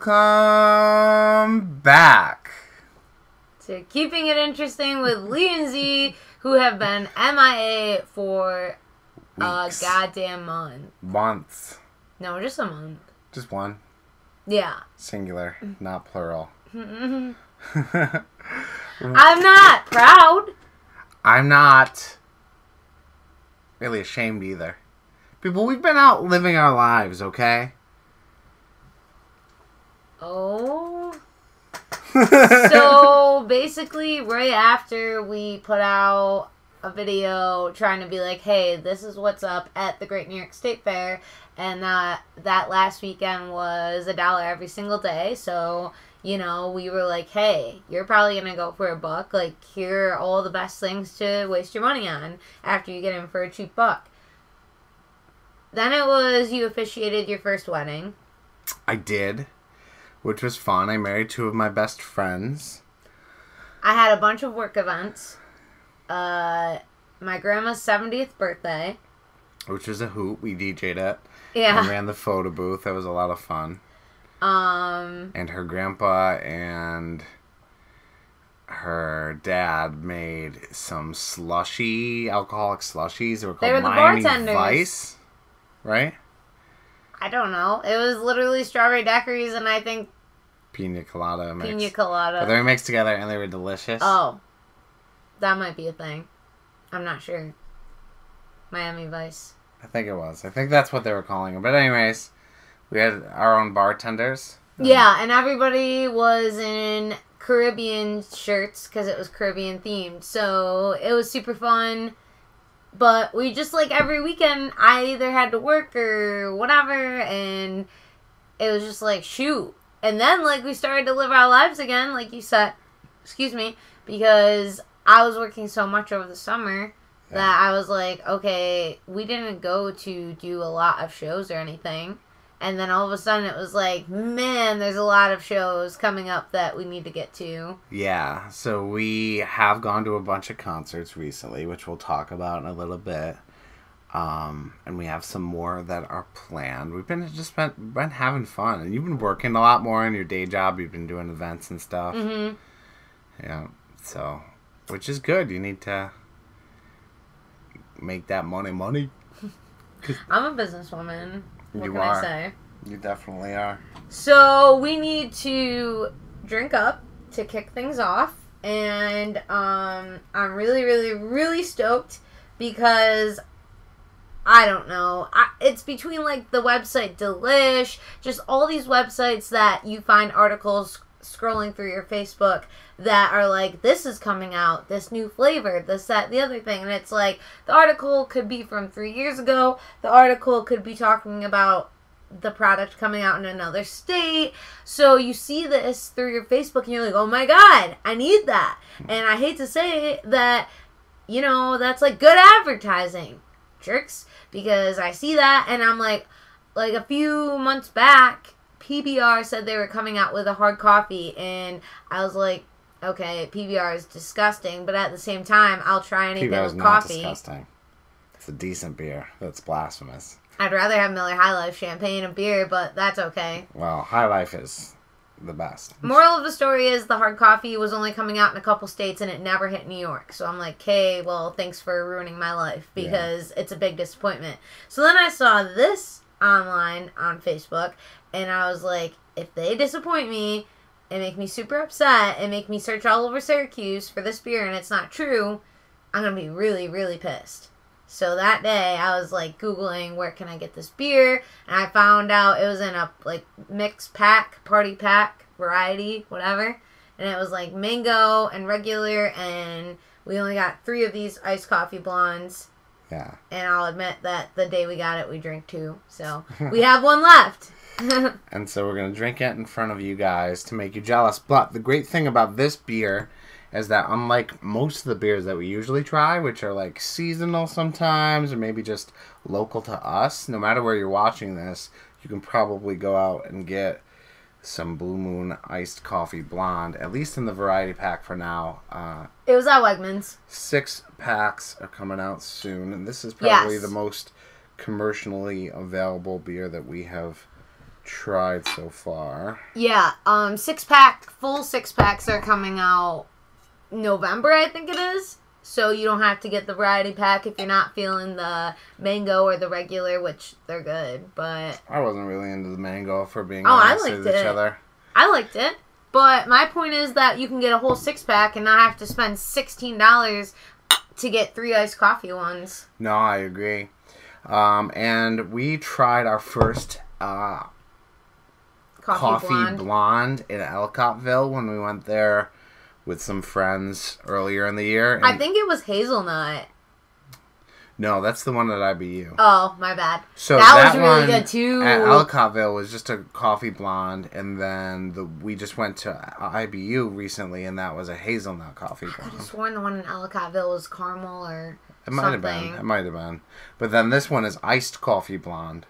Welcome back to Keeping It Interesting with Lee and Z, who have been MIA for Weeks. a goddamn month. Months. No, just a month. Just one. Yeah. Singular, not plural. I'm not proud. I'm not really ashamed either. People, we've been out living our lives, okay? Oh. So, basically, right after we put out a video trying to be like, hey, this is what's up at the Great New York State Fair, and that last weekend was $1 every single day, so, you know, we were like, hey, you're probably gonna go for $1, like, here are all the best things to waste your money on after you get in for a cheap buck. Then it was you officiated your first wedding. I did, which was fun. I married 2 of my best friends. I had a bunch of work events. My grandma's 70th birthday. Which was a hoot. We DJ'd it. Yeah. And ran the photo booth. That was a lot of fun. And her grandpa and her dad made some alcoholic slushies. They were called They were the Miami bartenders. Vice. Right? I don't know. It was literally strawberry daiquiris and I think Pina colada mix. pina colada. But they were mixed together and they were delicious. Oh. That might be a thing. I'm not sure. Miami Vice. I think it was. I think that's what they were calling it. But anyways, we had our own bartenders. Yeah, and everybody was in Caribbean shirts because it was Caribbean themed. So it was super fun. But we just, like, every weekend, I either had to work or whatever, and it was just like, shoot. And then, like, we started to live our lives again, like you said, because I was working so much over the summer that I was like, okay, we didn't go to do a lot of shows or anything. And then all of a sudden it was like, man, there's a lot of shows coming up that we need to get to. Yeah, so we have gone to a bunch of concerts recently, which we'll talk about in a little bit. And we have some more that are planned. We've been having fun. And you've been working a lot more in your day job. You've been doing events and stuff. Mm-hmm. Yeah, so, which is good. You need to make that money. I'm a businesswoman. What You can are. I say? You definitely are. So we need to drink up to kick things off, and I'm really, really, really stoked because I don't know. It's between like the website Delish, just all these websites that you find articles scrolling through your Facebook that are like, this is coming out, this new flavor, this, that, the other thing. And it's like, the article could be from 3 years ago. The article could be talking about the product coming out in another state. So you see this through your Facebook and you're like, oh my God, I need that. And I hate to say that, you know, that's like good advertising, jerks. Because I see that and I'm like a few months back, PBR said they were coming out with a hard coffee, and I was like, okay, PBR is disgusting, but at the same time, I'll try anything PBR is with not coffee. disgusting. It's a decent beer. That's blasphemous. I'd rather have Miller High Life champagne and beer, but that's okay. Well, High Life is the best. Moral of the story is the hard coffee was only coming out in a couple states, and it never hit New York. So I'm like, okay, well, thanks for ruining my life, because it's a big disappointment. So then I saw this online on Facebook, and I was like, if they disappoint me and make me super upset and make me search all over Syracuse for this beer and it's not true, I'm going to be really, really pissed. So that day, I was like Googling, where can I get this beer? And I found out it was in a like mixed pack, party pack, variety, whatever. And it was like mango and regular, and we only got 3 of these iced coffee blondes. Yeah. And I'll admit that the day we got it, we drank 2. So we have 1 left. And so we're going to drink it in front of you guys to make you jealous. But the great thing about this beer is that unlike most of the beers that we usually try, which are like seasonal sometimes or maybe just local to us, no matter where you're watching this, you can probably go out and get some Blue Moon iced coffee blonde, at least in the variety pack for now. It was at Wegmans. 6 packs are coming out soon, and this is probably Yes. the most commercially available beer that we have tried so far. Yeah, 6-pack, full 6-packs are coming out November, I think it is. So you don't have to get the variety pack if you're not feeling the mango or the regular, which they're good, but... I wasn't really into the mango, for being I honest liked with each it. other. I liked it. But my point is that you can get a whole 6-pack and not have to spend $16 to get 3 iced coffee ones. No, I agree. And we tried our first coffee blonde in Ellicottville when we went there with some friends earlier in the year. And I think it was hazelnut. no, that's the one at IBU. Oh, my bad. So that was really good too. At Ellicottville was just a coffee blonde, and then we just went to IBU recently, and that was a hazelnut coffee I could have blonde. sworn the one in Ellicottville was caramel or It might have been. It might have been. But then this one is iced coffee blonde.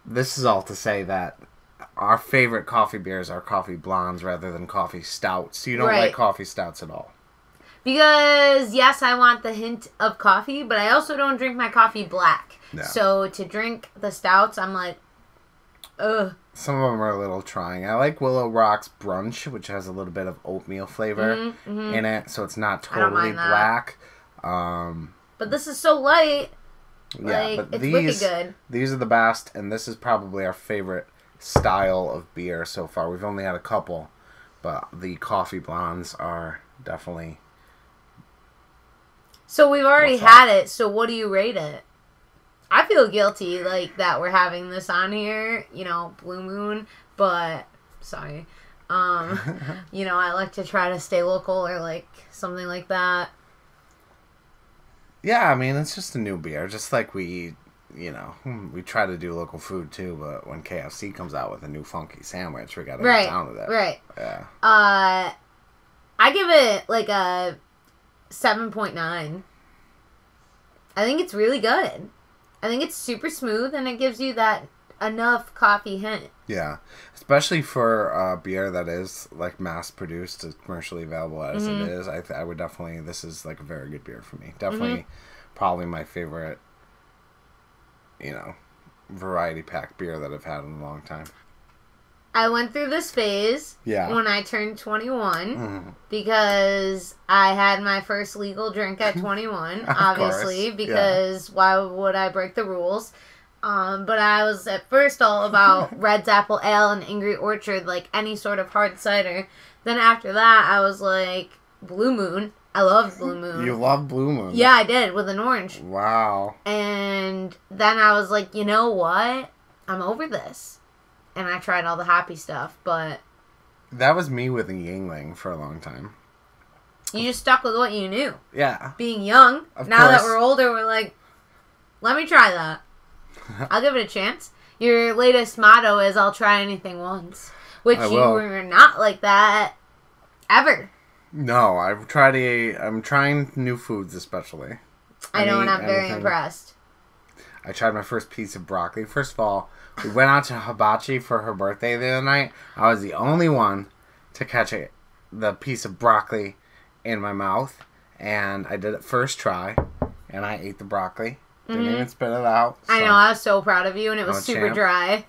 This is all to say that our favorite coffee beers are coffee blondes rather than coffee stouts. You don't like coffee stouts at all. Because, yes, I want the hint of coffee, but I also don't drink my coffee black. No. So to drink the stouts, I'm like, ugh. Some of them are a little trying. I like Willow Rock's Brunch, which has a little bit of oatmeal flavor in it, so it's not totally black. But this is so light. Yeah, like, but it's wicked good. These are the best, and this is probably our favorite style of beer so far. We've only had a couple, but the coffee blondes are definitely... So we've already had it, so what do you rate it? I feel guilty, like, that we're having this on here, you know, Blue Moon, but, sorry, you know, I like to try to stay local or, like, something like that. Yeah, I mean, it's just a new beer, just like we, you know, we try to do local food, too, but when KFC comes out with a new funky sandwich, we gotta get down with it. Right, yeah. I give it, like, a 7.9. I think it's really good. I think it's super smooth, and it gives you that enough coffee hint. Yeah, especially for a beer that is, like, mass-produced, as commercially available as it is. I would definitely, this is, like, a very good beer for me. Definitely, probably my favorite, you know, variety pack beer that I've had in a long time. I went through this phase when I turned 21 because I had my first legal drink at 21, obviously, because why would I break the rules? But I was at first all about Red's Apple Ale and Angry Orchard, like any sort of hard cider. Then after that, I was like, Blue Moon. I love Blue Moon. You love Blue Moon? Yeah, I did, with an orange. Wow. And then I was like, you know what? I'm over this. And I tried all the happy stuff, but... That was me with a Yingling for a long time. You just stuck with what you knew. Yeah. Being young. Of now course. that we're older, we're like, let me try that. I'll give it a chance. Your latest motto is, I'll try anything once. Which you were not like that ever. No, I'm trying new foods especially. I know, and I'm very impressed. I tried my first piece of broccoli. First of all, we went out to Hibachi for her birthday the other night. I was the only one to catch the piece of broccoli in my mouth. And I did it first try. And I ate the broccoli. Didn't even spit it out. So. I know, I was so proud of you. And it was super dry.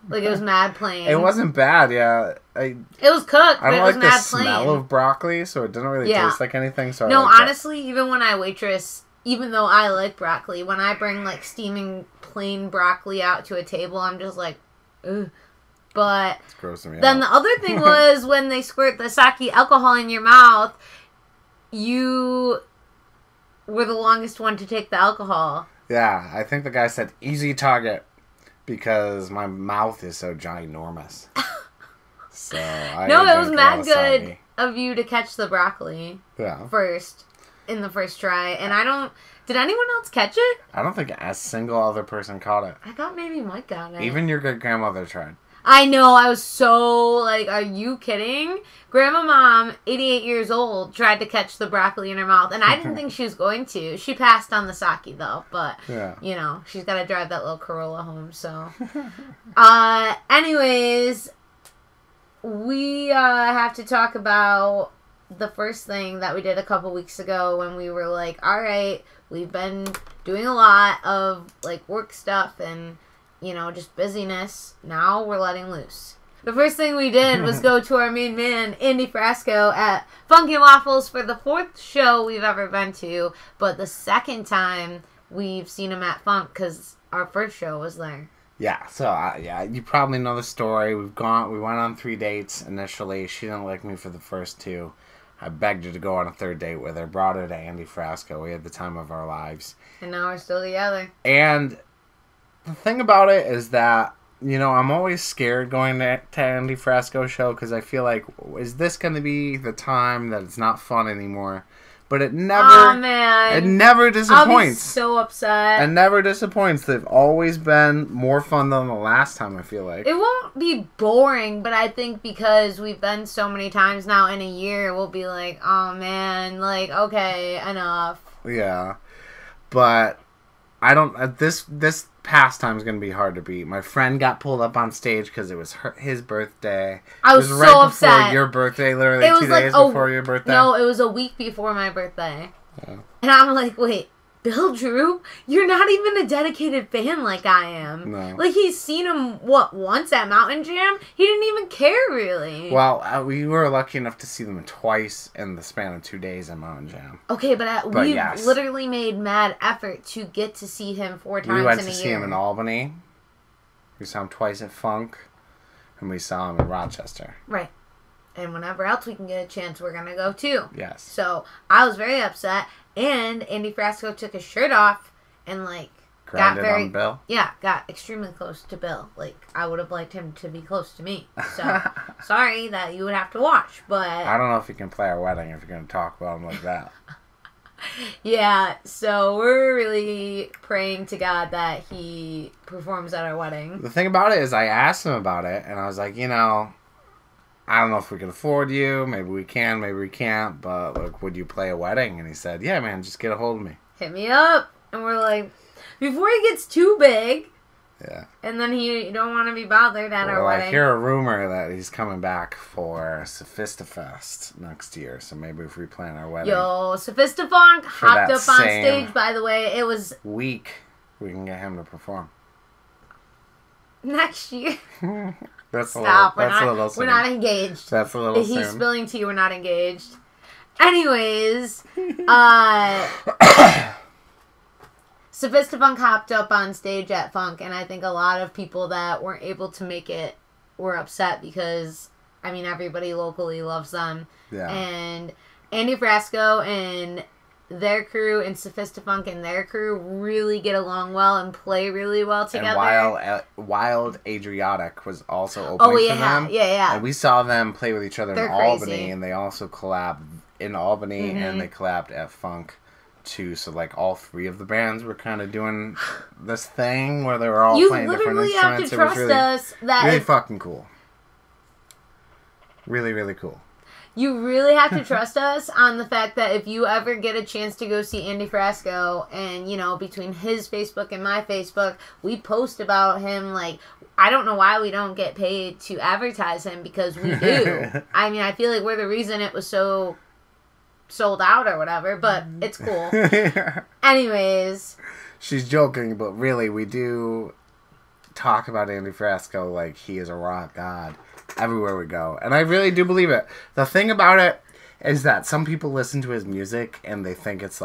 Like, it was mad plain. It wasn't bad, yeah. It was cooked, but it was mad plain. I don't like the smell of broccoli, so it didn't really taste like anything. So no, honestly, even when I waitress... Even though I like broccoli, when I bring, like, steaming plain broccoli out to a table, I'm just like, ugh. But it's grossing me then out. The other thing was when they squirt the sake alcohol in your mouth, you were the longest one to take the alcohol. Yeah, I think the guy said, easy target, because my mouth is so ginormous. So No, it was mad good of you to catch the broccoli first. In the first try, and did anyone else catch it? I don't think a single other person caught it. I thought maybe Mike got it. Even your great grandmother tried. I know, I was so, like, are you kidding? Grandma Mom, 88 years old, tried to catch the broccoli in her mouth, and I didn't think she was going to. She passed on the sake, though, but, you know, she's got to drive that little Corolla home, so. Anyways, we have to talk about the first thing that we did a couple weeks ago when we were like, all right, we've been doing a lot of, like, work stuff and just busyness. Now we're letting loose. The first thing we did was go to our main man, Andy Frasco, at Funky Waffles for the 4th show we've ever been to. But the second time we've seen him at Funk because our first show was there. Yeah, so, you probably know the story. We went on 3 dates initially. She didn't like me for the first 2. I begged her to go on a 3rd date with her, brought her to Andy Frasco. We had the time of our lives. And now we're still together. And the thing about it is that, I'm always scared going to Andy Frasco show because I feel like, is this going to be the time that it's not fun anymore? But it never disappoints. I'll be so upset. It never disappoints. They've always been more fun than the last time, I feel like. It won't be boring, but I think because we've been so many times now in a year, we'll be like, oh man, like, okay, enough. Yeah. But I don't, this past time is going to be hard to beat. My friend got pulled up on stage because it was his birthday. I was it was so right upset. Before your birthday, literally 2 days before your birthday. No, it was a week before my birthday. Oh. And I'm like, wait, Bill Drew? You're not even a dedicated fan like I am. No. Like, he's seen him, once at Mountain Jam? He didn't even care, really. Well, we were lucky enough to see them twice in the span of 2 days at Mountain Jam. Okay, but we literally made mad effort to get to see him 4 times in a year. We went to see him in Albany. We saw him twice at Funk. And we saw him in Rochester. Right. And whenever else we can get a chance, we're going to go, too. Yes. So, I was very upset. And Andy Frasco took his shirt off and, Grinded on Bill? Yeah, got extremely close to Bill. I would have liked him to be close to me. So, sorry that you would have to watch, but... I don't know if you can play our wedding if you're going to talk about him like that. Yeah, so we're really praying to God that he performs at our wedding. The thing about it is I asked him about it, and I was like, I don't know if we can afford you. Maybe we can, maybe we can't. But, would you play a wedding? And he said, yeah, man, just get a hold of me. Hit me up. And we're like, before he gets too big. Yeah. And then you don't want to be bothered at our wedding. I hear a rumor that he's coming back for Sophistafest next year. So maybe if we plan our wedding. Yo, Sophistafunk hopped up on stage, by the way. It was... week, we can get him to perform. Next year. That's Stop. A little soon. We're not engaged. That's a little soon. He's spilling tea. We're not engaged. Anyways, Sophistafunk hopped up on stage at Funk, and I think a lot of people that weren't able to make it were upset because, everybody locally loves them. Yeah. And Andy Frasco and their crew and Sophistafunk and their crew really get along well and play really well together. And Wild Adriatic was also opening for them. Yeah. And we saw them play with each other in Albany, crazy. and they also collabed in Albany, and they collabed at Funk too. So all 3 of the bands were kind of doing this thing where they were all playing different instruments. You literally have to trust us that really fucking cool. Really, really cool. You really have to trust us on the fact that if you ever get a chance to go see Andy Frasco and, between his Facebook and my Facebook, we post about him, I don't know why we don't get paid to advertise him because we do. I feel like we're the reason it was so sold out or whatever, but it's cool. Anyways. She's joking, but really, we do talk about Andy Frasco like he is a rock god everywhere we go. And I really do believe it. The thing about it is that some people listen to his music and they think it's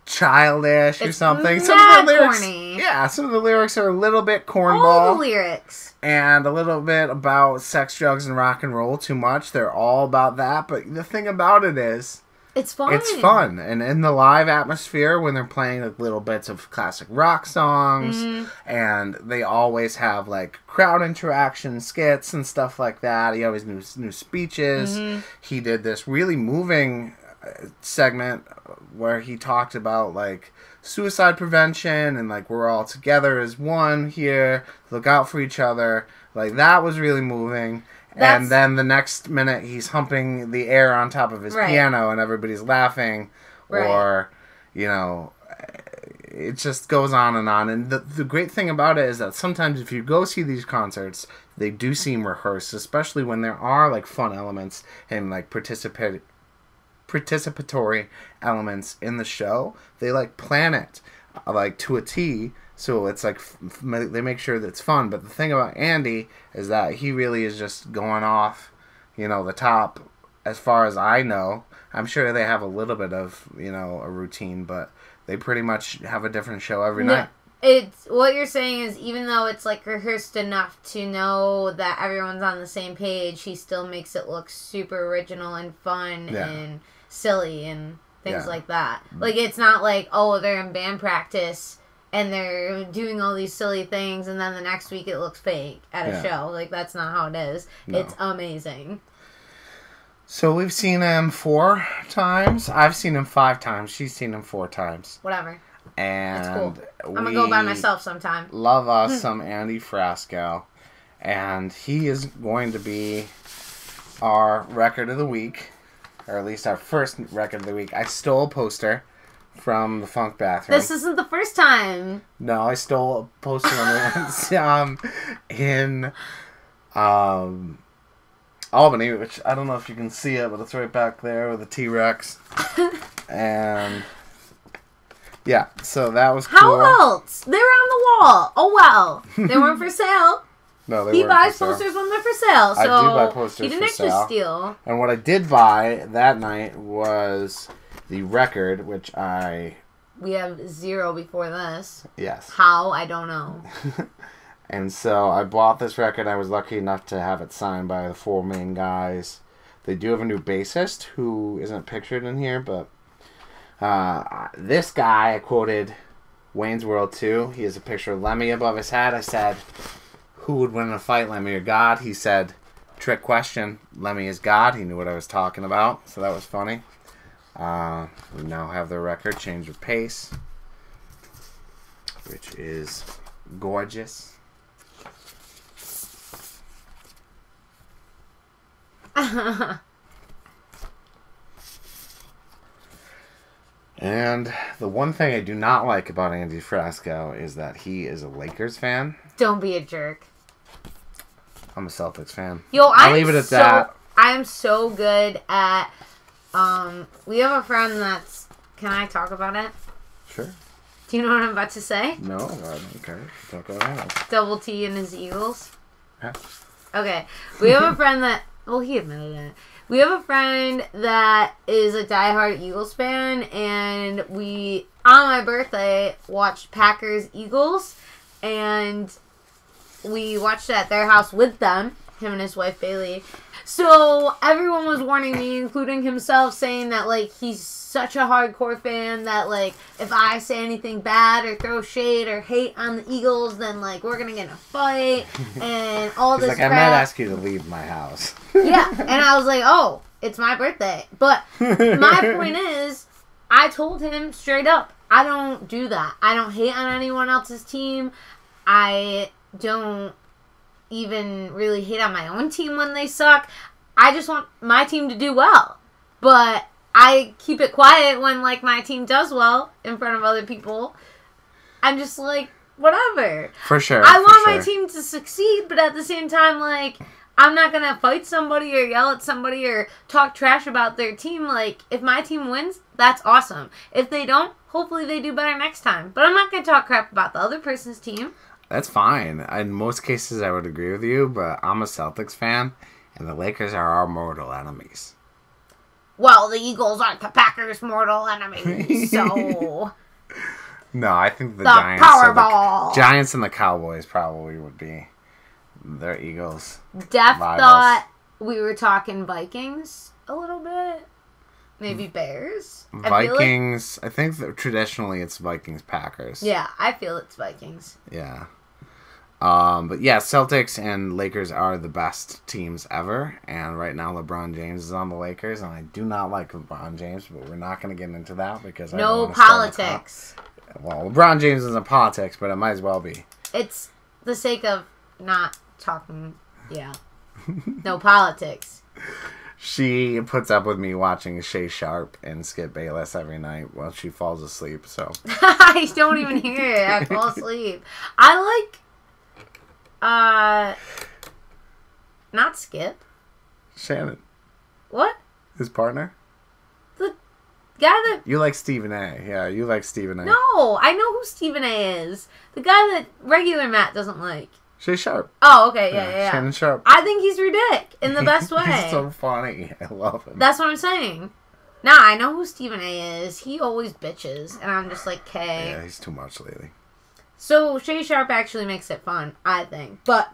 childish or something. Some of the lyrics, corny. Yeah, some of the lyrics are a little bit cornball. All the lyrics. And a little bit about sex, drugs, and rock and roll too much. They're all about that. But the thing about it is... it's fun. It's fun. And in the live atmosphere, when they're playing little bits of classic rock songs, and they always have crowd interaction skits and stuff like that. He always new speeches. He did this really moving segment where he talked about suicide prevention and we're all together as one here. Look out for each other. That was really moving. And then the next minute, he's humping the air on top of his piano, and everybody's laughing. Right. Or, it just goes on. And the great thing about it is that sometimes if you go see these concerts, they do seem rehearsed, especially when there are, fun elements and, participatory elements in the show. They, plan it, to a T, So it's like they make sure that it's fun. But the thing about Andy is that he really is just going off, the top. As far as I know, I'm sure they have a little bit of, a routine, but they pretty much have a different show every night. It's what you're saying is even though it's like rehearsed enough to know that everyone's on the same page, he still makes it look super original and fun and silly and things like that. Like it's not like, oh, they're in band practice and they're doing all these silly things and then the next week it looks fake at a show. Like that's not how it is. No. It's amazing. So we've seen him 4 times. I've seen him 5 times. She's seen him 4 times. Whatever. And that's cool. I'm going to go by myself sometime. Love us some Andy Frasco. And he is going to be our record of the week. Or at least our first record of the week. I stole a poster from the Funk Bathroom. This isn't the first time. No, I stole a poster in Albany, which I don't know if you can see it, but it's right back there with the T-Rex. And yeah, so that was cool. How else? They're on the wall. Oh well, they weren't for sale. No, they he weren't buys for sale. posters when they're for sale. So I do buy posters he didn't for actually sale. steal. And what I did buy that night was the record, which we have 0 before this. Yes. How? I don't know. And so I bought this record. I was lucky enough to have it signed by the 4 main guys. They do have a new bassist who isn't pictured in here, but this guy, I quoted Wayne's World 2. He has a picture of Lemmy above his head. I said, who would win in a fight, Lemmy or God? He said, trick question. Lemmy is God. He knew what I was talking about, so that was funny. We now have the record, Change of Pace, which is gorgeous. And the one thing I do not like about Andy Frasco is that he is a Lakers fan. Don't be a jerk. I'm a Celtics fan. Yo, I'll leave it at that. I am so good at. We have a friend that's. Can I talk about it? Sure. Do you know what I'm about to say? No, okay. Talk about it. Double T and his Eagles. Yeah. Okay, we have a friend that. Well, he admitted it. We have a friend that is a diehard Eagles fan, and we, on my birthday, watched Packers-Eagles, and we watched it at their house with them, him and his wife, Bailey. So everyone was warning me, including himself, saying that, like, he's such a hardcore fan that, like, if I say anything bad or throw shade or hate on the Eagles, then, like, we're going to get in a fight and all He's this crap. crap. I might ask you to leave my house. Yeah, and I was like, oh, it's my birthday. But my point is, I told him straight up, I don't do that. I don't hate on anyone else's team. I don't even really hate on my own team when they suck. I just want my team to do well. But I keep it quiet when, like, my team does well in front of other people. I'm just like, whatever. For sure. I want my team to succeed, but at the same time, like, I'm not going to fight somebody or yell at somebody or talk trash about their team. Like, if my team wins, that's awesome. If they don't, hopefully they do better next time. But I'm not going to talk crap about the other person's team. That's fine. In most cases, I would agree with you, but I'm a Celtics fan, and the Lakers are our mortal enemies. Well, the Eagles aren't the Packers' mortal enemies, so... No, I think the Giants and the Cowboys probably would be their Eagles. Def thought we were talking Vikings a little bit. Maybe Bears. Vikings. I think that traditionally it's Vikings-Packers. Yeah, I feel it's Vikings. Yeah. But yeah, Celtics and Lakers are the best teams ever. And right now LeBron James is on the Lakers. And I do not like LeBron James, but we're not going to get into that because I don't want to politics. Well, LeBron James isn't politics, but it might as well be. It's the sake of not talking, yeah. No politics. She puts up with me watching Shay Sharp and Skip Bayless every night while she falls asleep, so. I don't even hear it. I fall asleep. I like, not Skip. Shannon. What? His partner? guy that... You like Stephen A. Yeah, you like Stephen A. No, I know who Stephen A. is. The guy that regular Matt doesn't like. Shay Sharp. Oh, okay, yeah. Shannon Sharp. I think he's ridiculous in the best way. He's so funny. I love him. That's what I'm saying. Nah, I know who Stephen A. is. He always bitches, and I'm just like, okay. Yeah, he's too much lately. So Shay Sharp actually makes it fun, I think. But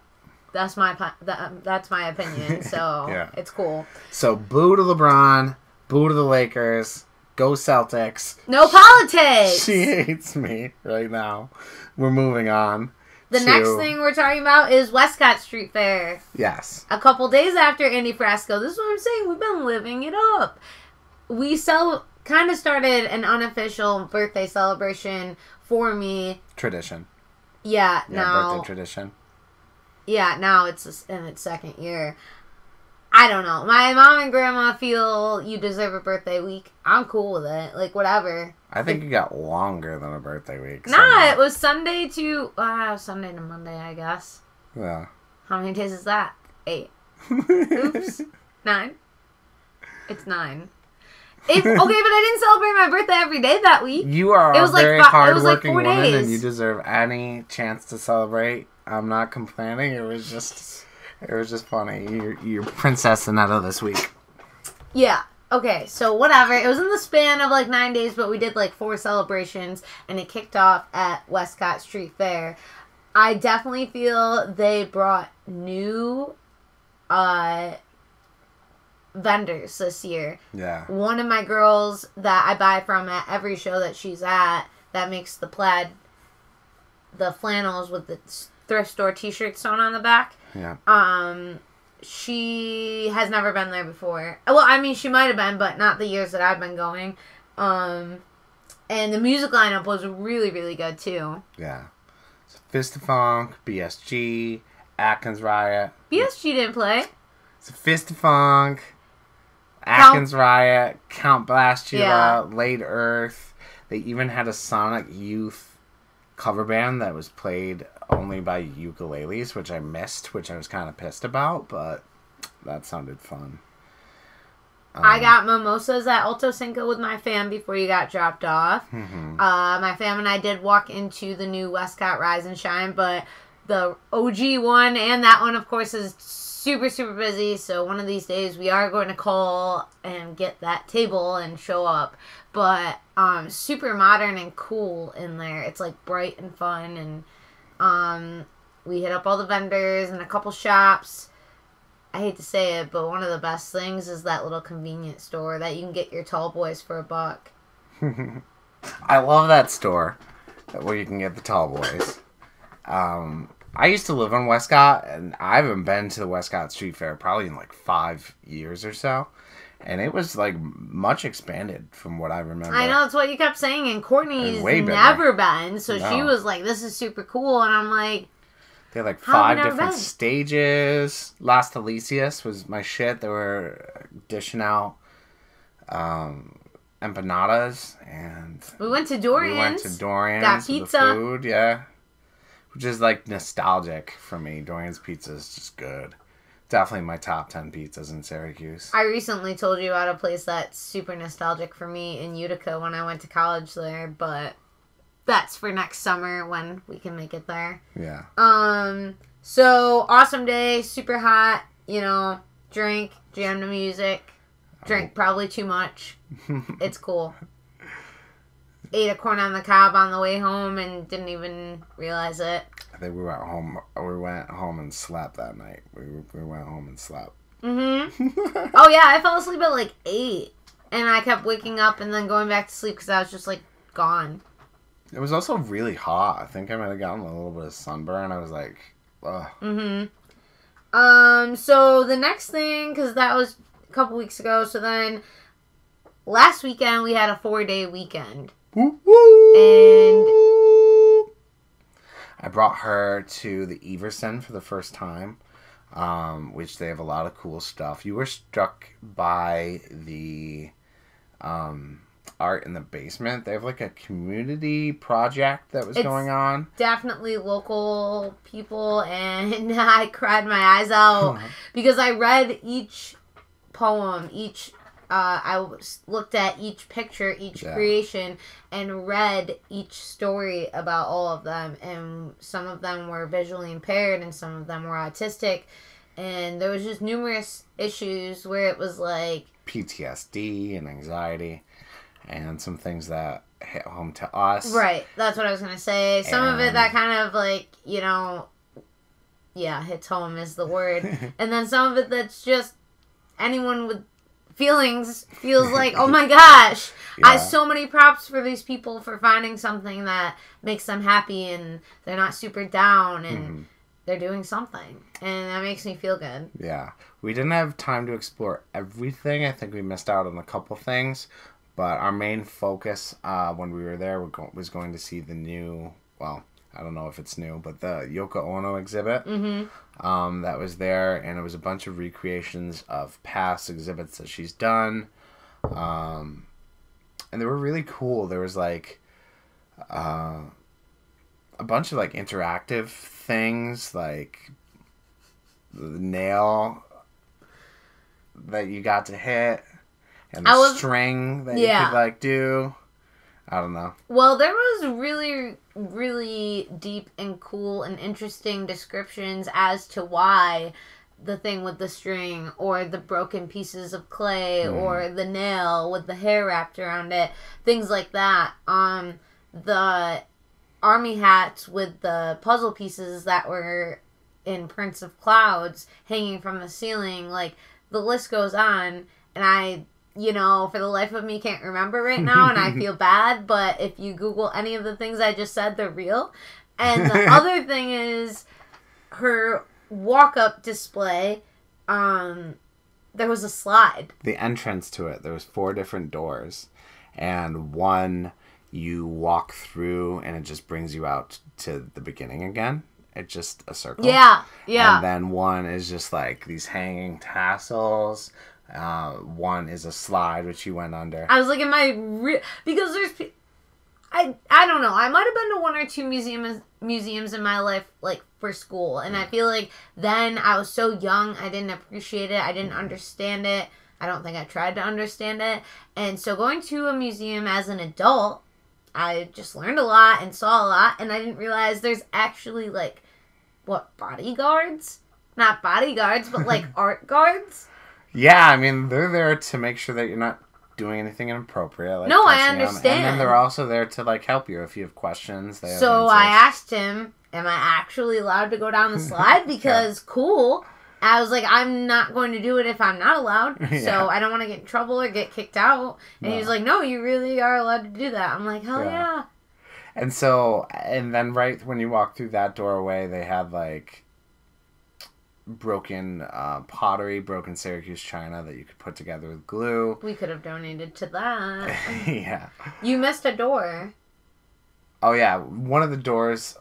that's my opinion, so Yeah. It's cool. So, boo to LeBron, boo to the Lakers, go Celtics. No politics! She hates me right now. We're moving on. The next thing we're talking about is Westcott Street Fair. Yes. A couple days after Andy Frasco. This is what I'm saying. We've been living it up. We kind of started an unofficial birthday celebration for me. Tradition. Yeah, now. Birthday tradition. Yeah, now it's in its second year. I don't know. My mom and grandma feel you deserve a birthday week. I'm cool with it. Like, whatever. I think you got longer than a birthday week. Nah, it was Sunday to Monday, I guess. Yeah. How many days is that? 8. Oops. 9. It's 9. Okay, but I didn't celebrate my birthday every day that week. You are a very hardworking 4 woman, days. and you deserve any chance to celebrate. I'm not complaining. It was just funny. You're Princess Annetta this week. Yeah. Okay, so whatever. It was in the span of like 9 days, but we did like 4 celebrations, and it kicked off at Westcott Street Fair. I definitely feel they brought new vendors this year. Yeah. One of my girls that I buy from at every show that she's at, that makes the flannels with the thrift store t-shirts sewn on the back. Yeah. She has never been there before. Well, I mean, she might have been, but not the years that I've been going. And the music lineup was really, really good, too. Yeah. So Fist of Funk, BSG, Atkins Riot. BSG didn't play. So Fist of Funk, Atkins Riot, Count Blastula, Laid Earth. They even had a Sonic Youth cover band that was played only by ukuleles, which I missed, which I was kind of pissed about, but that sounded fun. I got mimosas at Alto Cinco with my fam before you got dropped off. Mm-hmm. My fam and I did walk into the new Westcott Rise and Shine, but the OG one and that one, of course, is super, super busy. So one of these days we are going to call and get that table and show up. But super modern and cool in there. It's like bright and fun, and we hit up all the vendors and a couple shops. I hate to say it, but one of the best things is that little convenience store that you can get your tall boys for $1. I love that store where you can get the tall boys. I used to live in Westcott, and I haven't been to the Westcott Street Fair probably in like 5 years or so. And it was like much expanded from what I remember. I know, that's what you kept saying, and Courtney's never been, so she was like, this is super cool, and I'm like... They had like 5 different stages. Las Delicias was my shit. They were dishing out empanadas, and we went to Dorian's. Got pizza. The food, yeah, which is like nostalgic for me. Dorian's pizza is just good. Definitely my top 10 pizzas in Syracuse. I recently told you about a place that's super nostalgic for me in Utica when I went to college there, but that's for next summer when we can make it there. Yeah. So, awesome day, super hot, drink, jam to music, drink probably too much. It's cool. Ate a corn on the cob on the way home and didn't even realize it. I think we went home and slept that night. We went home and slept. Mm-hmm. Oh, yeah, I fell asleep at like 8. And I kept waking up and then going back to sleep because I was just like gone. It was also really hot. I think I might have gotten a little bit of sunburn. I was like, ugh. Mm-hmm. So the next thing, because that was a couple weeks ago, so then last weekend we had a 4-day weekend. Woo-woo! And I brought her to the Everson for the first time, which they have a lot of cool stuff. You were struck by the art in the basement. They have like a community project that was going on. Definitely local people, and I cried my eyes out because I read each poem, each looked at each picture, each Yeah. creation, and read each story about all of them. And some of them were visually impaired, and some of them were autistic. And there was just numerous issues where it was like PTSD and anxiety, and some things that hit home to us. right. That's what I was gonna say. Some of it And- that kind of like yeah, hits home is the word. And then some of it that's just anyone with feelings feels like, oh my gosh, I have Yeah. so many props for these people for finding something that makes them happy and they're not super down and they're doing something. And that makes me feel good. Yeah. We didn't have time to explore everything. I think we missed out on a couple things. But our main focus when we were there was going to see the new, well, I don't know if it's new, but the Yoko Ono exhibit that was there. And it was a bunch of recreations of past exhibits that she's done. And they were really cool. There was like a bunch of like interactive things, like the nail that you got to hit and the string that you could like do. I don't know. Well, there was really, really deep and cool and interesting descriptions as to why the thing with the string or the broken pieces of clay or the nail with the hair wrapped around it, things like that. The army hats with the puzzle pieces that were in Prince of Clouds hanging from the ceiling, like the list goes on, and I for the life of me can't remember right now, and I feel bad, but if you Google any of the things I just said, they're real. And the other thing is her walk-up display, there was a slide. The entrance to it, there was 4 different doors, and one you walk through and it just brings you out to the beginning again. It's just a circle. Yeah. And then one is just like these hanging tassels. One is a slide which you went under. I was like, because there's, I don't know. I might have been to 1 or 2 museums in my life, like for school, and I feel like then I was so young, I didn't appreciate it, I didn't understand it. I don't think I tried to understand it, and so going to a museum as an adult, I just learned a lot and saw a lot, and I didn't realize there's actually like bodyguards? Not bodyguards, but like art guards. Yeah, I mean, they're there to make sure that you're not doing anything inappropriate. Like no, I touching them. understand. And then they're also there to like help you if you have questions. They have So answers. I asked him, am I actually allowed to go down the slide? Because cool. I was like, I'm not going to do it if I'm not allowed. Yeah. So I don't want to get in trouble or get kicked out. And he was like, no, you really are allowed to do that. I'm like, hell yeah. And so, and then right when you walk through that doorway, they had like broken pottery, broken Syracuse china that you could put together with glue. We could have donated to that. Yeah. You missed a door. Oh yeah, one of the doors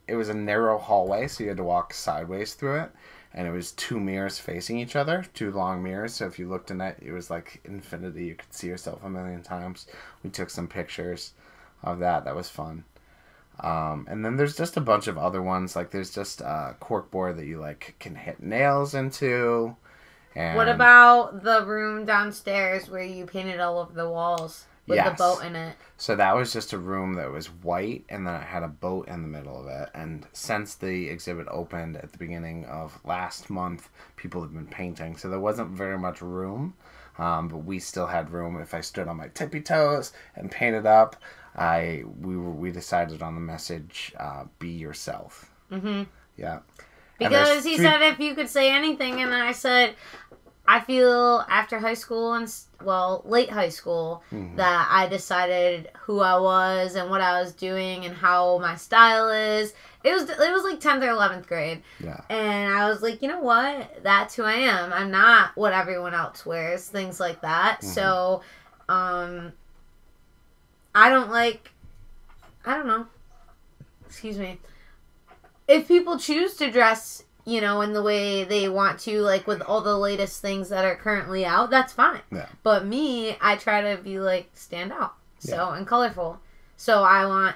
it was a narrow hallway, so you had to walk sideways through it, and it was 2 mirrors facing each other, 2 long mirrors. So if you looked in it was like infinity. You could see yourself a million times. We took some pictures of that. That was fun. And then there's just a bunch of other ones. Like there's just a cork board that you like can hit nails into. And What about the room downstairs where you painted all over the walls with the boat in it? So that was just a room that was white, and then it had a boat in the middle of it. And since the exhibit opened at the beginning of last month, people have been painting. So there wasn't very much room, but we still had room. If I stood on my tippy toes and painted up, we decided on the message, be yourself. Mm-hmm. Yeah. Because he said if you could say anything, and I said, I feel after high school and, late high school, that I decided who I was and what I was doing and how my style is. It was like 10th or 11th grade. Yeah. And I was like, you know what? That's who I am. I'm not what everyone else wears, things like that. Mm-hmm. So, I don't know. Excuse me. If people choose to dress, in the way they want to, like with all the latest things that are currently out, that's fine. Yeah. But me, I try to be like stand out. Yeah. And colorful. So I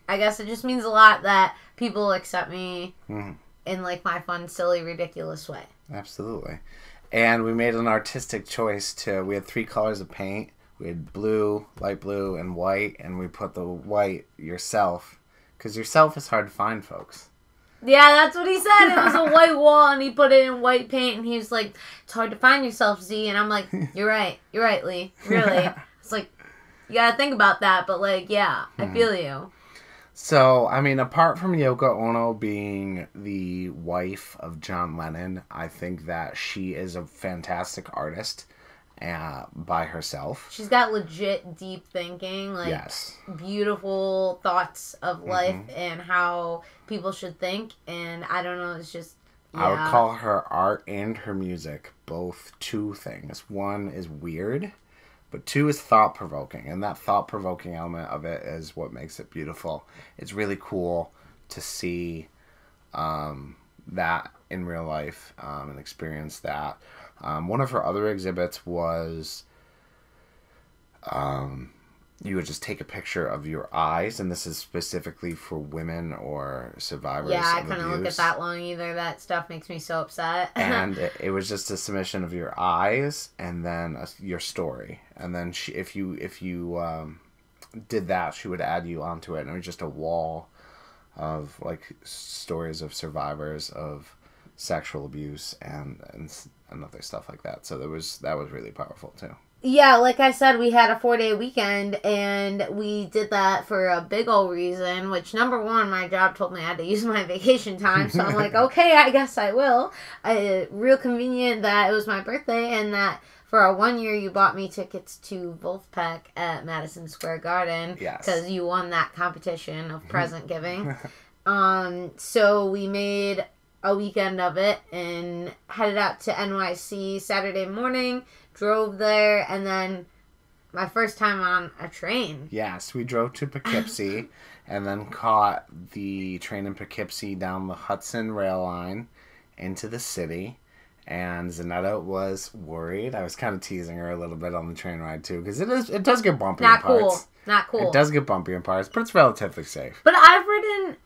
guess it just means a lot that people accept me in like my fun, silly, ridiculous way. Absolutely. And we made an artistic choice we had 3 colors of paint. We had blue, light blue, and white, and we put the white yourself, because yourself is hard to find, folks. Yeah, that's what he said. It was a white wall, and he put it in white paint, and he was like, it's hard to find yourself, Z. And I'm like, you're right, Lee. Really. It's like, you gotta think about that, but like, yeah, I feel you. So, I mean, apart from Yoko Ono being the wife of John Lennon, I think that she is a fantastic artist by herself. She's got legit deep thinking, like yes. beautiful thoughts of life and how people should think. And I don't know, it's just, yeah. I would call her art and her music both 2 things. 1 is weird, but 2 is thought-provoking, and that thought-provoking element of it is what makes it beautiful. It's really cool to see that in real life and experience that. One of her other exhibits was you would just take a picture of your eyes, and this is specifically for women or survivors of abuse. Yeah, I couldn't look at that long either. That stuff makes me so upset. And it was just a submission of your eyes and then your story. And then if you did that, she would add you onto it. And it was just a wall of like stories of survivors of sexual abuse and other stuff like that. So that was really powerful too. Yeah, like I said, we had a 4-day weekend, and we did that for a big old reason, which, number one, my job told me I had to use my vacation time, so I'm like, okay, I guess I will. Real convenient that it was my birthday, and that for a 1 year you bought me tickets to Wolfpack at Madison Square Garden. Yes. Because you won that competition of present giving. So we made a weekend of it, and headed out to NYC Saturday morning, drove there, and then my first time on a train. Yes, we drove to Poughkeepsie and then caught the train in Poughkeepsie down the Hudson Rail Line into the city. And Zanetta was worried. I was kind of teasing her a little bit on the train ride too, because it does get bumpy in parts. Not cool. It does get bumpy in parts, but it's relatively safe. But I've ridden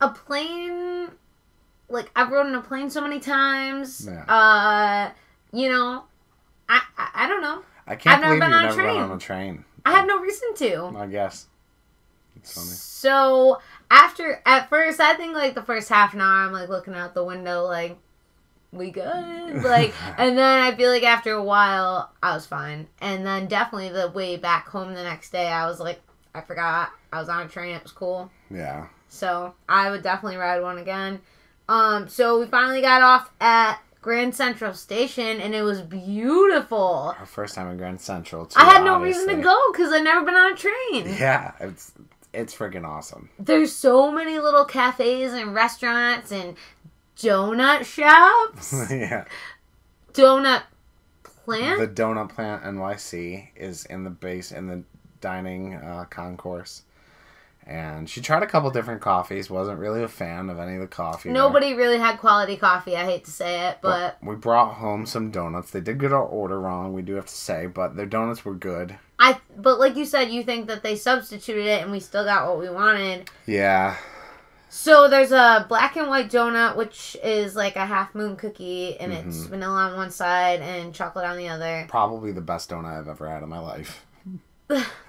a plane, like I've ridden a plane so many times. Yeah. You know, I don't know. I can't believe you've been on a never train. been on a train. I had no reason to. I guess. It's funny. So at first, I think like the first half an hour, I'm like looking out the window, like, we good? Like, and then I feel like after a while, I was fine. And then definitely the way back home the next day, I was like, I forgot I was on a train. It was cool. Yeah. So I would definitely ride one again. So we finally got off at Grand Central Station, and it was beautiful. Our first time in Grand Central, too. I had no reason to go because I'd never been on a train. Yeah, it's freaking awesome. There's so many little cafes and restaurants and donut shops. Yeah. Donut Plant? The Donut Plant NYC is in the dining concourse. And she tried a couple different coffees. Wasn't really a fan of any of the coffee. Nobody really had quality coffee. I hate to say it, but we brought home some donuts. They did get our order wrong, we do have to say, but their donuts were good. But like you said, you think that they substituted it, and we still got what we wanted. Yeah. So there's a black and white donut, which is like a half moon cookie, and it's vanilla on one side and chocolate on the other. Probably the best donut I've ever had in my life.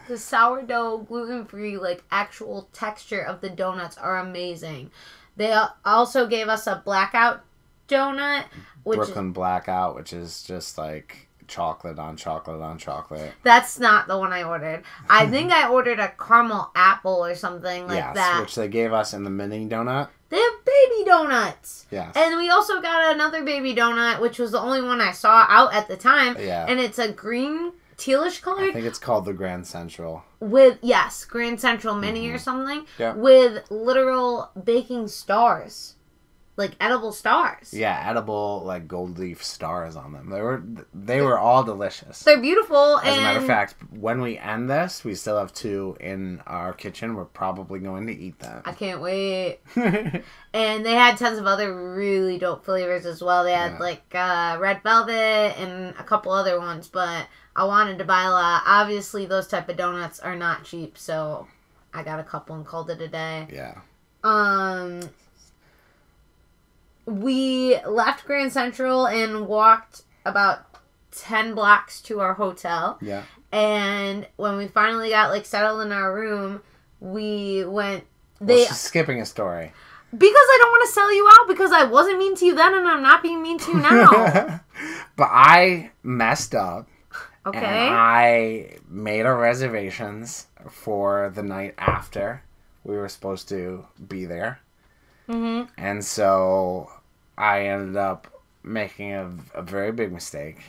The sourdough, gluten-free, like, actual texture of the donuts are amazing. They also gave us a blackout donut. Brooklyn Blackout, which is just, like, chocolate on chocolate on chocolate. That's not the one I ordered. I think I ordered a caramel apple or something like that. Which they gave us in the mini donut. They have baby donuts. Yes. And we also got another baby donut, which was the only one I saw out at the time. Yeah. And it's a green... tealish colored. I think it's called the Grand Central. Grand Central Mini or something. Yeah. With literal baking stars. Like edible stars. Yeah, edible like gold leaf stars on them. They were all delicious. They're beautiful. As a matter of fact, when we end this, we still have 2 in our kitchen. We're probably going to eat them. I can't wait. And they had tons of other really dope flavors as well. They had like red velvet and a couple other ones, but I wanted to buy a lot. Obviously, those type of donuts are not cheap, so I got a couple and called it a day. Yeah. We left Grand Central and walked about 10 blocks to our hotel. Yeah. And when we finally got like settled in our room, we went. She's skipping a story. Because I don't want to sell you out, because I wasn't mean to you then and I'm not being mean to you now. But I messed up. Okay. And I made our reservations for the night after we were supposed to be there. Mm-hmm. And so I ended up making a very big mistake.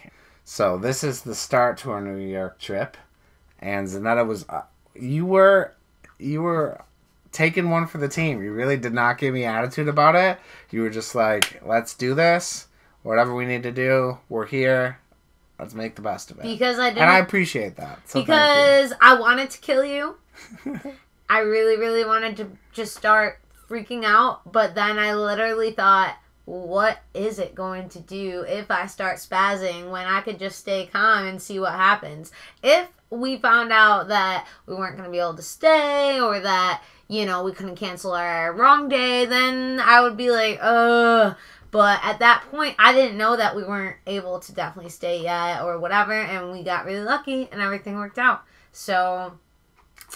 So this is the start to our New York trip. And Zanetta was... you were taking one for the team. You really did not give me attitude about it. You were just like, let's do this. Whatever we need to do, we're here. Let's make the best of it. Because I didn't... And I appreciate that. So because I wanted to kill you. I really, really wanted to just start freaking out. But then I literally thought, what is it going to do if I start spazzing when I could just stay calm and see what happens? If we found out that we weren't going to be able to stay, or that, you know, we couldn't cancel our wrong day, then I would be like, ugh. But at that point, I didn't know that we weren't able to definitely stay yet or whatever, and we got really lucky and everything worked out. So...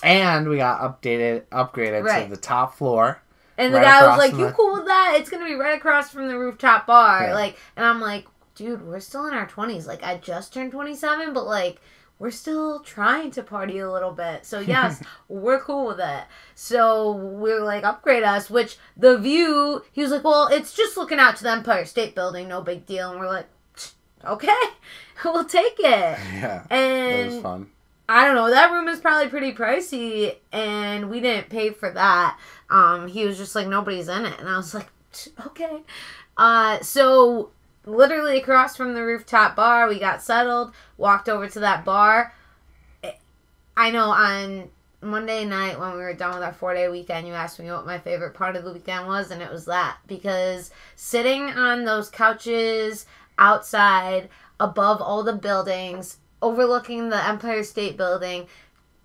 And we got upgraded to the top floor. And the guy was like, you cool with that? It's going to be right across from the rooftop bar. Yeah. Like, and I'm like, dude, we're still in our 20s. Like, I just turned 27, but like, we're still trying to party a little bit. So yes, we're cool with it. So we're like, upgrade us, which the view, he was like, well, it's just looking out to the Empire State Building. No big deal. And we're like, okay, we'll take it. Yeah, and it was fun. I don't know, that room is probably pretty pricey, and we didn't pay for that. He was just like, nobody's in it. And I was like, okay. So literally across from the rooftop bar, we got settled, walked over to that bar. I know on Monday night when we were done with our 4-day weekend, you asked me what my favorite part of the weekend was, and it was that. Because sitting on those couches outside above all the buildings, overlooking the Empire State Building,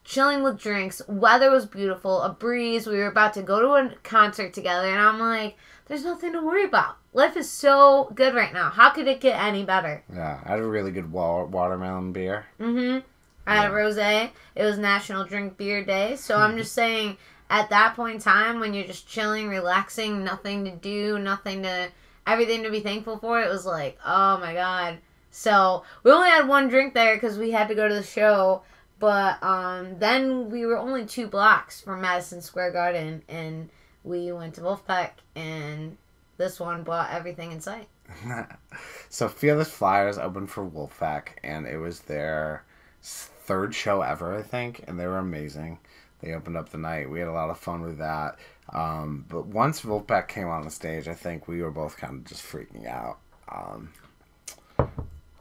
chilling with drinks, weather was beautiful, a breeze, we were about to go to a concert together, and I'm like, there's nothing to worry about. Life is so good right now. How could it get any better? Yeah, I had a really good watermelon beer. Mm-hmm. I had a rosé. It was National Drink Beer Day, so I'm just saying, at that point in time, when you're just chilling, relaxing, nothing to do, everything to be thankful for, it was like, oh my god. So, we only had one drink there because we had to go to the show. But then we were only 2 blocks from Madison Square Garden. And we went to Wolfpack. And this one bought everything in sight. So, Fearless Flyers opened for Wolfpack. And it was their 3rd show ever, I think. And they were amazing. They opened up the night. We had a lot of fun with that. But once Wolfpack came on the stage, I think we were both kind of just freaking out.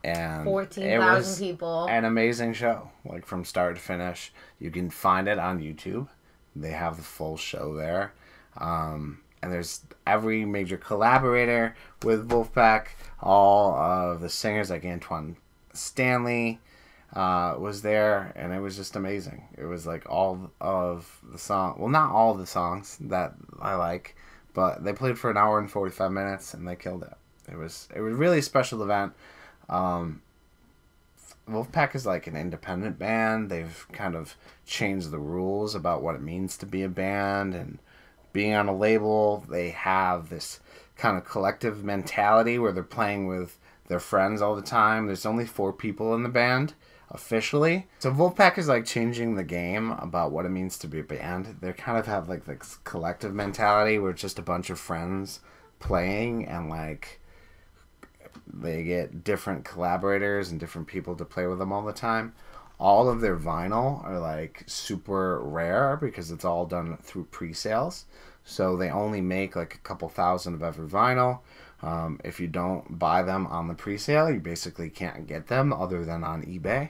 And 14,000 people. An amazing show, like from start to finish. You can find it on YouTube. They have the full show there. And there's every major collaborator with Wolfpack. All of the singers like Antoine Stanley was there, and it was just amazing. It was like all of the songs, well, not all the songs that I like, but they played for an hour and 45 minutes, and they killed it. It was really a special event. Wolfpack is like an independent band. They've kind of changed the rules about what it means to be a band, and being on a label, they have this kind of collective mentality where they're playing with their friends all the time. There's only 4 people in the band officially. So Wolfpack is like changing the game about what it means to be a band. They kind of have like this collective mentality where it's just a bunch of friends playing, and like they get different collaborators and different people to play with them all the time. All of their vinyl are like super rare because it's all done through pre-sales. So they only make like a couple thousand of every vinyl. If you don't buy them on the pre-sale, you basically can't get them other than on eBay.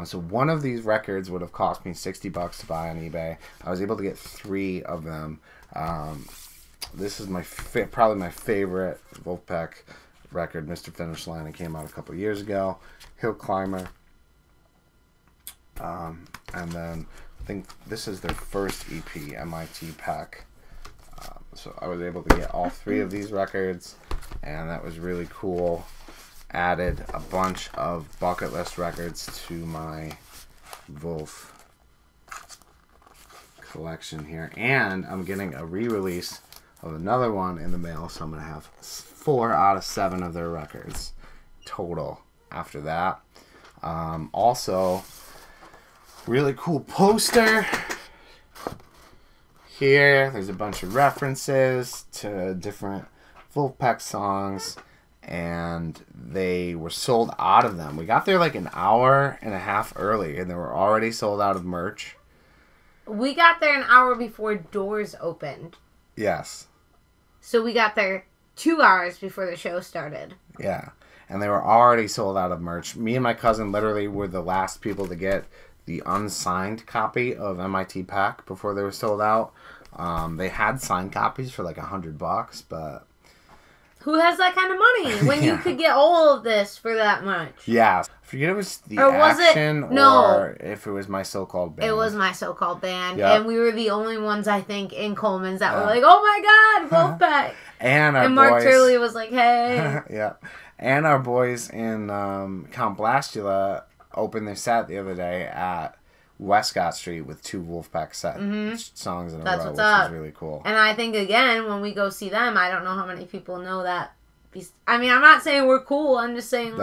So one of these records would have cost me $60 to buy on eBay. I was able to get 3 of them. This is probably my favorite Wolfpack record, Mr. Finish Line. It came out a couple years ago. Hill Climber. And then I think this is their first EP, MIT Pack. So I was able to get all 3 of these records, and that was really cool. added a bunch of bucket list records to my Wolf collection here. And I'm getting a re-release of another one in the mail, so I'm going to have 4 out of 7 of their records total after that. Also, really cool poster here. There's a bunch of references to different Wolfpack songs, and they were sold out of them. We got there like an hour and a half early, and they were already sold out of merch. We got there an hour before doors opened. Yes. So we got there 2 hours before the show started. Yeah. And they were already sold out of merch. Me and my cousin literally were the last people to get the unsigned copy of MIT Pack before they were sold out. They had signed copies for like $100, but... Who has that kind of money when you could get all of this for that much? Yeah. I forget if it was the or was Action or if it was My So-Called Band. It was My So-Called Band. Yep. And we were the only ones, I think, in Coleman's that were like, oh my God, Wolfpack. And Mark Turley was like, hey. Yeah. And our boys in Count Blastula opened their set the other day at Westcott Street with 2 Wolfpack songs in a row, which was really cool. And I think, again, when we go see them, I don't know how many people know that. I mean, I'm not saying we're cool. I'm just saying,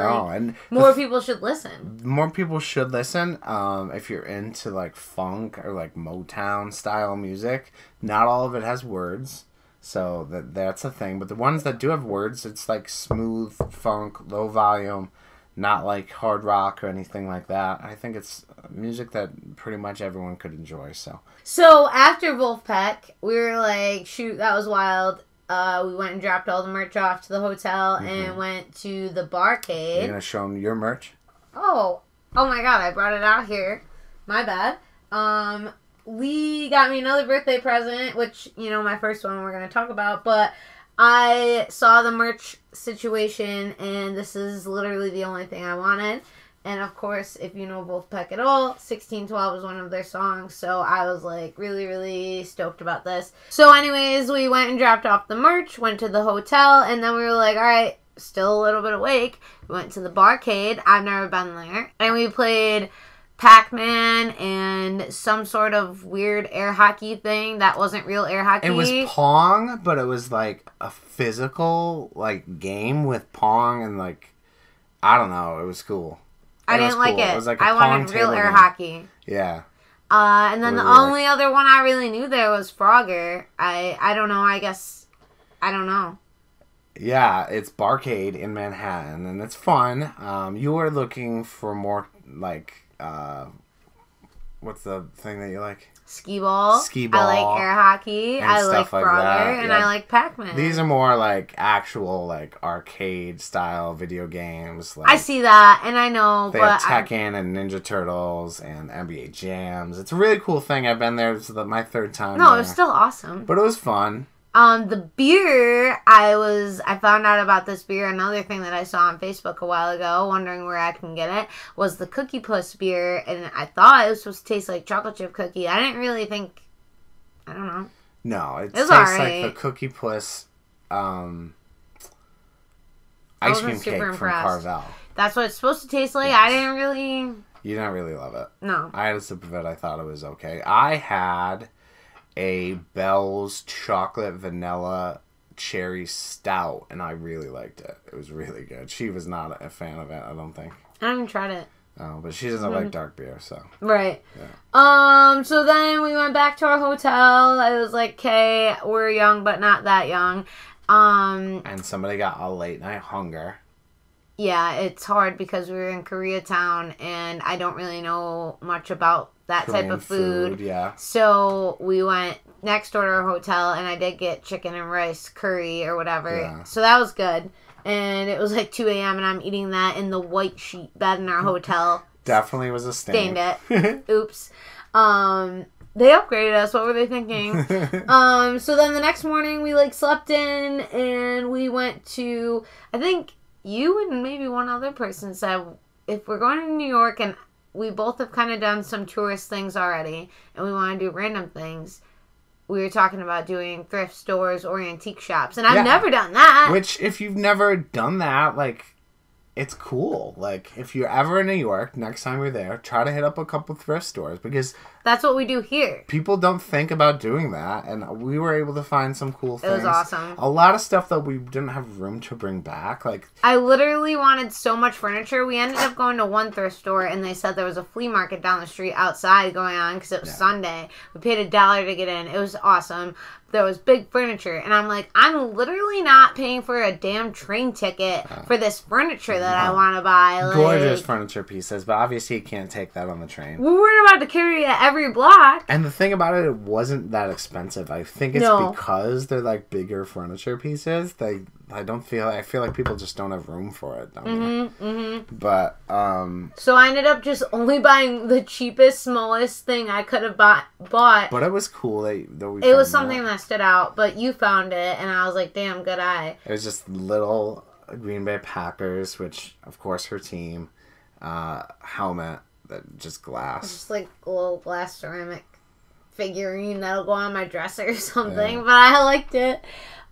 more people should listen. More people should listen. If you're into, like, funk or, like, Motown-style music, not all of it has words. So that's a thing. But the ones that do have words, it's, like, smooth funk, low volume, not like hard rock or anything like that. I think it's music that pretty much everyone could enjoy. So after Wolfpack, we were like, shoot, that was wild. We went and dropped all the merch off to the hotel and went to the barcade. You're gonna show them your merch? Oh my God, I brought it out here. My bad. Lee got me another birthday present, which, my first one we're gonna talk about, but I saw the merch situation, and this is literally the only thing I wanted. And of course, if you know Wolfpack at all, 1612 is one of their songs, so I was like really, really stoked about this. So anyways, we went and dropped off the merch, went to the hotel, and then we were like, alright, still a little bit awake. We went to the barcade. I've never been there. And we played Pac-Man and some sort of weird air hockey thing that wasn't real air hockey. It was Pong, but it was like a physical like game with Pong and like, I don't know, it was cool. I didn't like it. It was like a I Pong wanted real air game. hockey. Yeah. And then the only other one I really knew there was Frogger. I don't know, I guess, I don't know. Yeah, it's Barcade in Manhattan, and it's fun. You were looking for more, like, what's the thing that you like? Skee-ball. Skee-ball. I like air hockey. I like Frogger, and I like Pac-Man. These are more, like, actual, like, arcade-style video games. Like, I see that, and I know, they have Tekken and Ninja Turtles and NBA Jams. It's a really cool thing. I've been there. It's my 3rd time No, there. it was still awesome. But it was fun. The beer, I found out about this beer, another thing that I saw on Facebook a while ago, wondering where I can get it, was the Cookie Puss beer, and I thought it was supposed to taste like chocolate chip cookie. I didn't really think, I don't know. No, it was tastes like the Cookie Puss ice cream cake from Carvel. That's what it's supposed to taste like. Yes. I didn't really... You didn't really love it. No. I had a sip of it. I thought it was okay. I had a Bell's chocolate vanilla cherry stout, and I really liked it. It was really good. She was not a fan of it, I don't think. I haven't tried it. Oh, but she doesn't like dark beer, so. Right. Yeah. So then we went back to our hotel. I was like, okay, we're young, but not that young. And somebody got a late night hunger. Yeah, it's hard because we were in Koreatown, and I don't really know much about that Korean type of food. Yeah. So we went next door to our hotel, and I did get chicken and rice curry or whatever. Yeah. So that was good. And it was like 2 a.m., and I'm eating that in the white sheet bed in our hotel. Definitely was a stain. Stained it. Oops. They upgraded us. What were they thinking? So then the next morning, we like slept in, and we went to, I think you and maybe one other person said, if we're going to New York, and we both have kind of done some tourist things already, and we want to do random things, we were talking about doing thrift stores or antique shops, and I've never done that. Which, if you've never done that, like, it's cool. Like, if you're ever in New York, next time you're there, try to hit up a couple thrift stores because that's what we do here. People don't think about doing that, and we were able to find some cool things. It was awesome. A lot of stuff that we didn't have room to bring back. Like, I literally wanted so much furniture. We ended up going to one thrift store, and they said there was a flea market down the street outside going on because it was Sunday. We paid $1 to get in. It was awesome. There was big furniture, and I'm like, I'm literally not paying for a damn train ticket for this furniture that I want to buy. Like, gorgeous furniture pieces, but obviously you can't take that on the train. We weren't about to carry it every block. And the thing about it wasn't that expensive. I think it's because they're like bigger furniture pieces. I feel like people just don't have room for it down there. Mm-hmm. But so I ended up just only buying the cheapest, smallest thing I could have bought. But it was cool that we. It was something that stood out. But you found it, and I was like, "Damn, good eye." It was just little Green Bay Packers, which of course her team helmet that just glass. Just like a little glass ceramic figurine that'll go on my dresser or something. Yeah. But I liked it.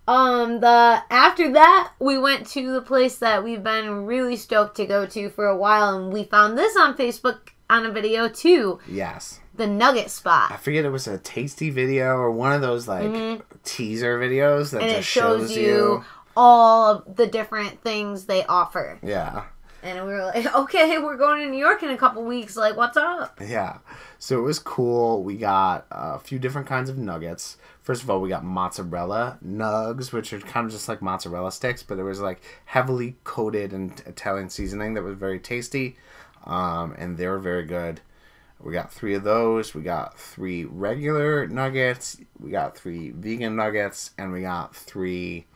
After that, we went to the place that we've been really stoked to go to for a while, and we found this on Facebook on a video too. Yes. The Nugget Spot. I forget it was a tasty video or one of those like teaser videos that just shows you all of the different things they offer. Yeah. And we were like, okay, we're going to New York in a couple weeks. Like, what's up? Yeah. So it was cool. We got a few different kinds of nuggets. First of all, we got mozzarella nugs, which are kind of just like mozzarella sticks, but it was like heavily coated in Italian seasoning that was very tasty. And they were very good. We got 3 of those. We got 3 regular nuggets. We got 3 vegan nuggets. And we got 3...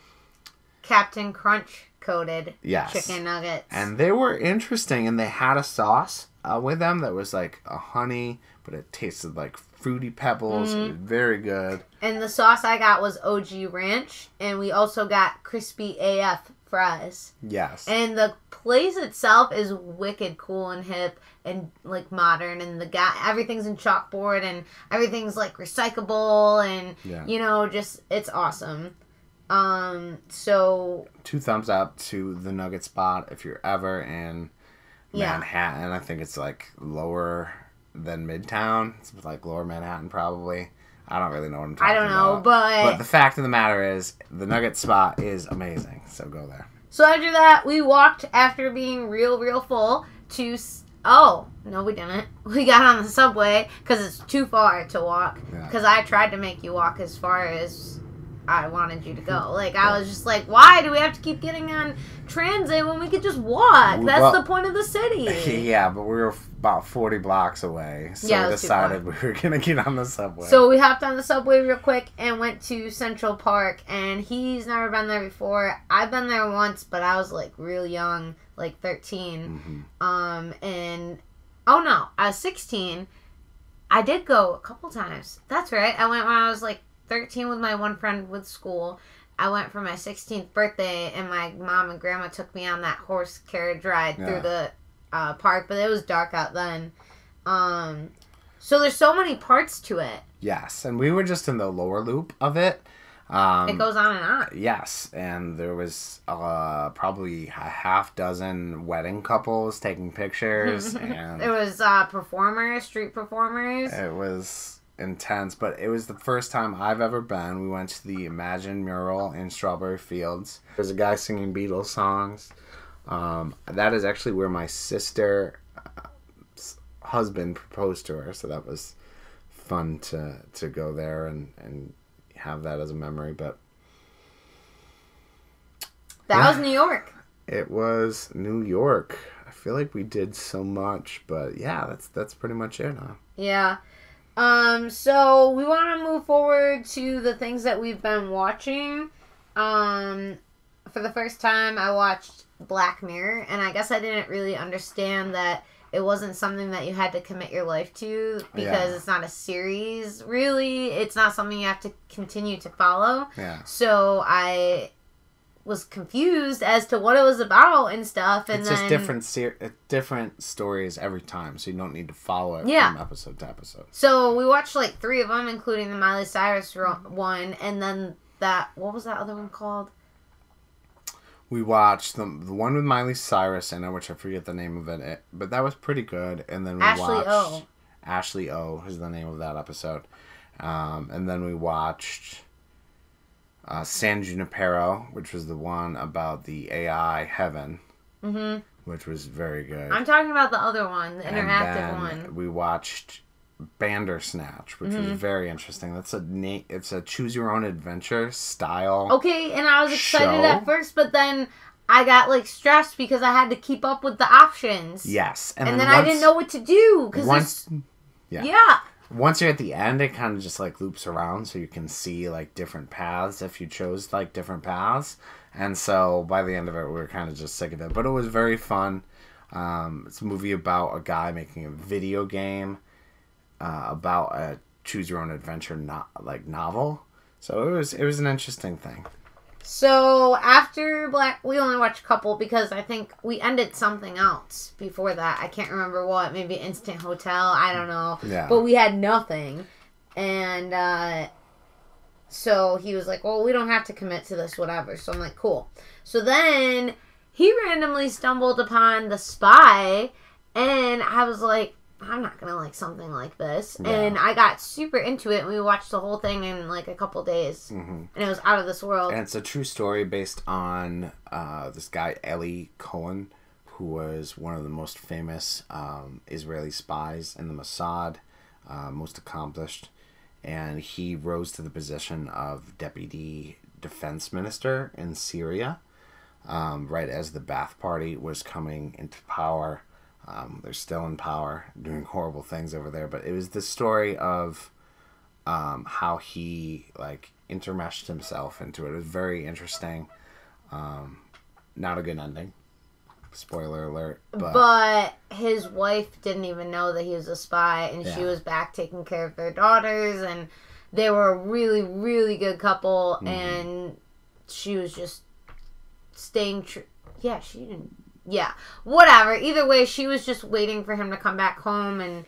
Captain Crunch coated chicken nuggets. And they were interesting, and they had a sauce with them that was like a honey, but it tasted like fruity pebbles. It was very good. And the sauce I got was OG Ranch, and we also got Crispy AF fries. Yes. And the place itself is wicked cool and hip and like modern, and everything's in chalkboard and everything's like recyclable, and you know, just it's awesome. So 2 thumbs up to the Nugget Spot if you're ever in Manhattan. I think it's like lower than Midtown. It's like lower Manhattan probably. I don't really know what I'm talking about. I don't know, but the fact of the matter is the Nugget Spot is amazing. So go there. So after that, we walked after being real full to... Oh, no, we didn't. We got on the subway because it's too far to walk. Because I tried to make you walk as far as I wanted you to go. Like, I was just like, why do we have to keep getting on transit when we could just walk? That's the point of the city. Yeah, but we were about 40 blocks away. So we decided we were going to get on the subway. So we hopped on the subway real quick and went to Central Park. And he's never been there before. I've been there once, but I was, like, real young, like 13. And, oh no, I was 16. I did go a couple times. That's right. I went when I was, like, 13 with my one friend with school. I went for my 16th birthday, and my mom and grandma took me on that horse carriage ride through the park, but it was dark out then. So there's so many parts to it. Yes, and we were just in the lower loop of it. It goes on and on. Yes, and there was probably a half dozen wedding couples taking pictures. And there was street performers. It was intense, but it was the first time I've ever been. We went to the Imagine mural in Strawberry Fields. There's a guy singing Beatles songs. That is actually where my sister's husband proposed to her, so that was fun to go there and have that as a memory. But that was New York. It was New York. I feel like we did so much, but yeah, that's pretty much it, huh? Yeah. So we want to move forward to the things that we've been watching. For the first time, I watched Black Mirror, and I guess I didn't really understand that it wasn't something that you had to commit your life to because it's not a series, really. It's not something you have to continue to follow. Yeah. So I was confused as to what it was about and stuff. And it's just different stories every time, so you don't need to follow it from episode to episode. So we watched like 3 of them, including the Miley Cyrus one, and then what was that other one called? We watched the one with Miley Cyrus in it, which I forget the name of it, but that was pretty good. And then we watched Ashley O is the name of that episode. And then we watched San Junipero, which was the one about the AI heaven, which was very good. I'm talking about the other one, the interactive and then one. We watched Bandersnatch, which was very interesting. It's a choose your own adventure style. Okay, and I was excited show. at first, but then I got like stressed because I had to keep up with the options. Yes, and then I didn't know what to do because once you're at the end, it kind of just like loops around, so you can see like different paths if you chose like different paths. And so by the end of it, we were kind of just sick of it, but it was very fun. It's a movie about a guy making a video game about a choose your own adventure novel. So it was an interesting thing. So after we only watched a couple because I think we ended something else before that. I can't remember what. Maybe Instant Hotel. I don't know. Yeah. But we had nothing, and so he was like, "Well, we don't have to commit to this, whatever." So I'm like, "Cool." So then he randomly stumbled upon The Spy, and I was like, I'm not gonna like something like this. Yeah. And I got super into it, and we watched the whole thing in like a couple days. And it was out of this world. And it's a true story based on this guy, Eli Cohen, who was one of the most famous Israeli spies in the Mossad, most accomplished. And he rose to the position of deputy defense minister in Syria, right as the Ba'ath Party was coming into power. They're still in power, doing horrible things over there. But it was the story of how he like intermeshed himself into it. It was very interesting. Not a good ending. Spoiler alert. But his wife didn't even know that he was a spy, and she was back taking care of their daughters, and they were a really, really good couple, and she was just staying true. Yeah, she didn't. Yeah, whatever. Either way, she was just waiting for him to come back home, and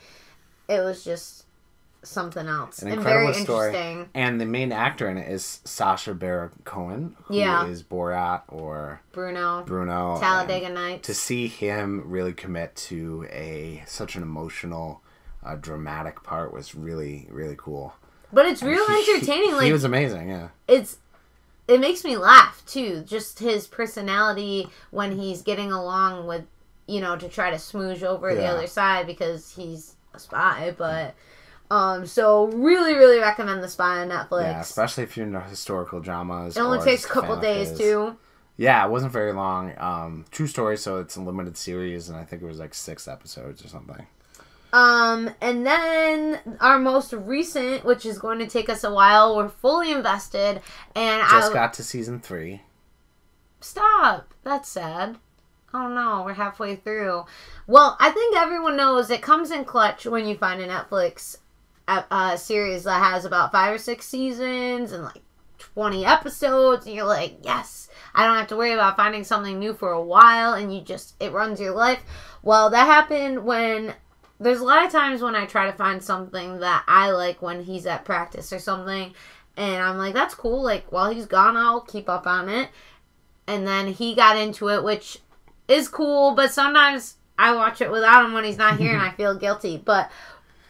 it was just something else. An incredible very story. Interesting. And the main actor in it is Sacha Baron Cohen, who is Borat or Bruno. Talladega Nights. To see him really commit to such an emotional, dramatic part was really, really cool. But it's real entertaining. He was amazing, yeah. It makes me laugh, too. Just his personality when he's getting along with, to try to smooch over the other side because he's a spy. But, so really, really recommend The Spy on Netflix. Yeah, especially if you're into historical dramas. It only takes a couple days, too. Yeah, it wasn't very long. True story, so it's a limited series, and I think it was like 6 episodes or something. And then our most recent, which is going to take us a while, we're fully invested, and Just got to season 3. Stop. That's sad. Oh no, we're halfway through. Well, I think everyone knows it comes in clutch when you find a Netflix series that has about 5 or 6 seasons and like 20 episodes, and you're like, yes, I don't have to worry about finding something new for a while, and it runs your life. Well, that happened when... There's a lot of times when I try to find something that I like when he's at practice or something, and I'm like, that's cool, like, while he's gone, I'll keep up on it. And then he got into it, which is cool, but sometimes I watch it without him when he's not here, and I feel guilty. But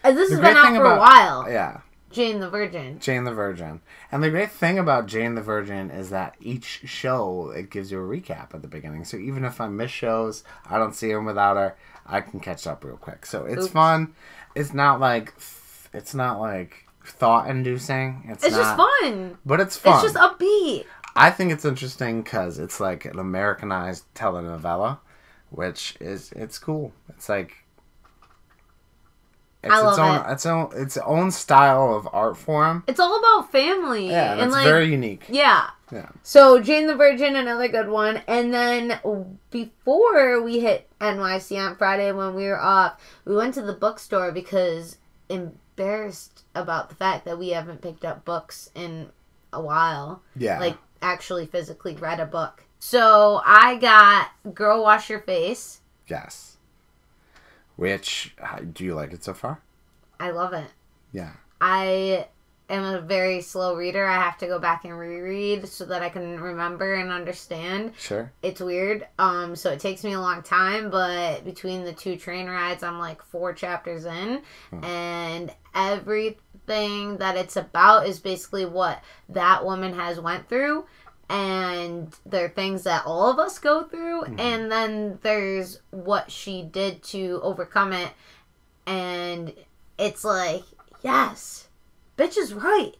this has been out for a while. Yeah. Jane the Virgin. Jane the Virgin. And the great thing about Jane the Virgin is that each show, it gives you a recap at the beginning. So even if I miss shows, I don't see them without her, I can catch up real quick. So it's fun. It's not like thought-inducing. It's just fun. But it's fun. It's just upbeat. I think it's interesting because it's like an Americanized telenovela, which it's cool. It's like... It's its own style of art form. It's all about family. Yeah, and it's very unique. Yeah. Yeah. So, Jane the Virgin, another good one. And then, before we hit NYC on Friday when we were off, we went to the bookstore because embarrassed about the fact that we haven't picked up books in a while. Yeah. Like, actually physically read a book. So, I got Girl Wash Your Face. Yes. Which, do you like it so far? I love it. Yeah. I am a very slow reader. I have to go back and reread so that I can remember and understand. Sure. It's weird. So it takes me a long time, but between the 2 train rides, I'm like 4 chapters in, and everything that it's about is basically what that woman has went through, and there are things that all of us go through, and then there's what she did to overcome it, and it's like, yes, bitch is right.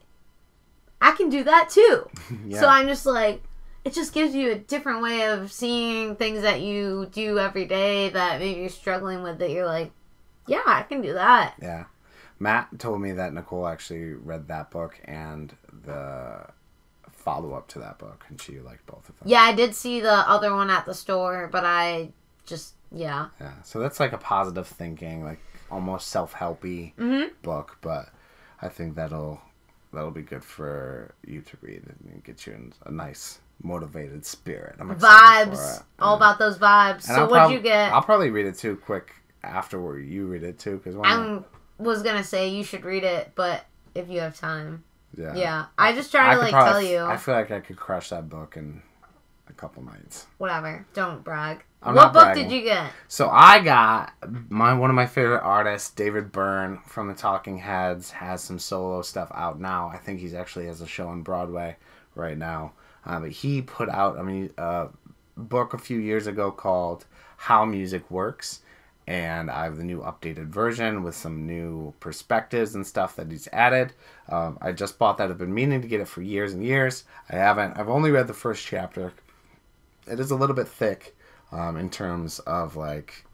I can do that too. Yeah. So I'm just like, it just gives you a different way of seeing things that you do every day that maybe you're struggling with, that you're like, yeah, I can do that. Yeah. Matt told me that Nicole actually read that book and the follow-up to that book, and she liked both of them. Yeah, I did see the other one at the store, but I just, yeah. Yeah, so that's like a positive thinking, like almost self-helpy book, but I think that'll be good for you to read and get you in a nice, motivated spirit. I'm excited vibes. For it. All about those vibes. And so what'd you get? I'll probably read it too quick after you read it too, because I was gonna say you should read it, but if you have time. Yeah. Yeah. I just try to tell you. I feel like I could crush that book in a couple nights. Whatever. Don't brag. What book bragging. did you get? So I got one of my favorite artists, David Byrne from the Talking Heads, has some solo stuff out now. I think he's actually has a show on Broadway right now. But he put out a book a few years ago called How Music Works. And I have the new updated version with some new perspectives and stuff that he's added. I just bought that. I've been meaning to get it for years and years. I haven't. I've only read the first chapter. It is a little bit thick in terms of like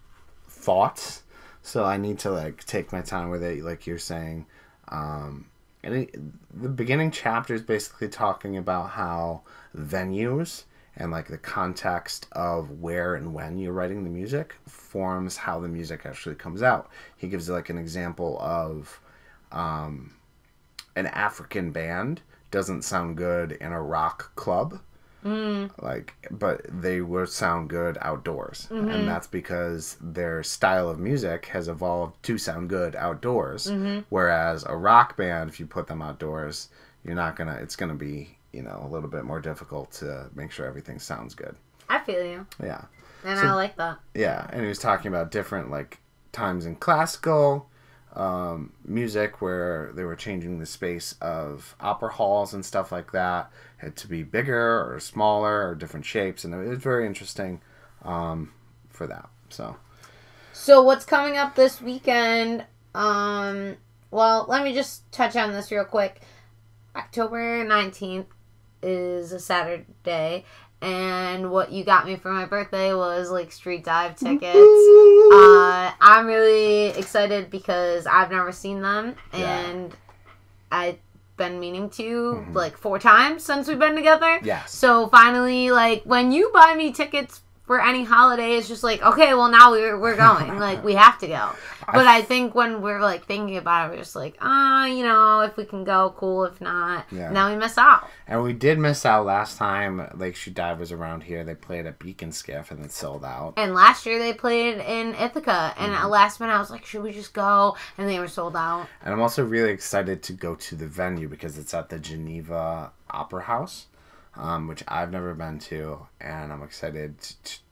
thoughts, so I need to like take my time with it, like you're saying. The beginning chapter is basically talking about how venues and like the context of where and when you're writing the music forms how the music actually comes out. He gives like an example of an African band doesn't sound good in a rock club, but they would sound good outdoors, and that's because their style of music has evolved to sound good outdoors. Whereas a rock band, if you put them outdoors, it's gonna be a little bit more difficult to make sure everything sounds good. I feel you. Yeah. And I like that. Yeah, and he was talking about different like times in classical music where they were changing the space of opera halls and stuff like that, had to be bigger or smaller or different shapes, and it was very interesting for that. So what's coming up this weekend? Well, let me just touch on this real quick. October 19th is a Saturday, and what you got me for my birthday was like street dive tickets. I'm really excited because I've never seen them, and I've been meaning to like 4 times since we've been together. Yes. So finally, like when you buy me tickets for any holiday, it's just like, okay, well now we're going. Like we have to go. But I think when we're like thinking about it, we're just like, if we can go, cool. If not, now we miss out. And we did miss out last time Lake Street Dive was around here. They played at Beacon Skiff and it sold out. And last year they played in Ithaca, and at last minute I was like, should we just go? And they were sold out. And I'm also really excited to go to the venue because it's at the Geneva Opera House, which I've never been to, and I'm excited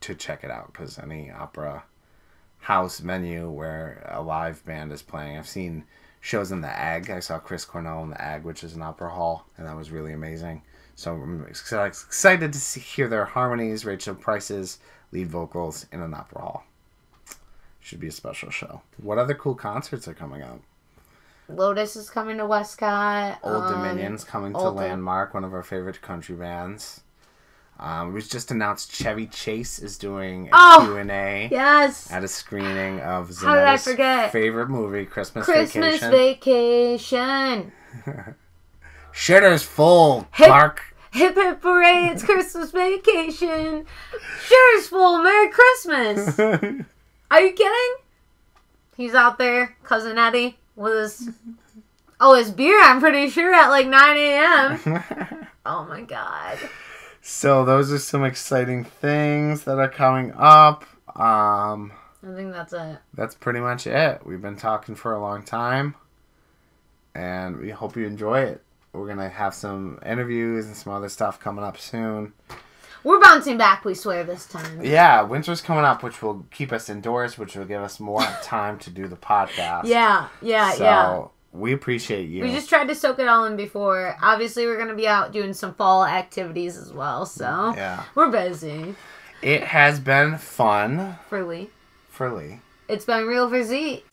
to check it out because any opera house venue where a live band is playing. I've seen shows in the Egg. I saw Chris Cornell in the Egg, which is an opera hall, and that was really amazing. So I'm excited to hear their harmonies, Rachel Price's lead vocals in an opera hall. Should be a special show. What other cool concerts are coming up? Lotus is coming to Westcott. Old Dominion's coming to Landmark, one of our favorite country bands. It was just announced Chevy Chase is doing a Q&A at a screening of Zanetta's favorite movie, Christmas Vacation. Shitter's full, Clark. Hip hip hooray, it's Christmas Vacation. Shitter's full, Merry Christmas. Are you kidding? He's out there, Cousin Eddie, with his beer, I'm pretty sure, at like 9 a.m. Oh my God. So those are some exciting things that are coming up. I think that's it. That's pretty much it. We've been talking for a long time. and we hope you enjoy it. We're going to have some interviews and some other stuff coming up soon. We're bouncing back, we swear, this time. Yeah, winter's coming up, which will keep us indoors, which will give us more time to do the podcast. Yeah. We appreciate you. We just tried to soak it all in before. Obviously, we're going to be out doing some fall activities as well, so we're busy. It has been fun. For Lee. For Lee. It's been real for Z.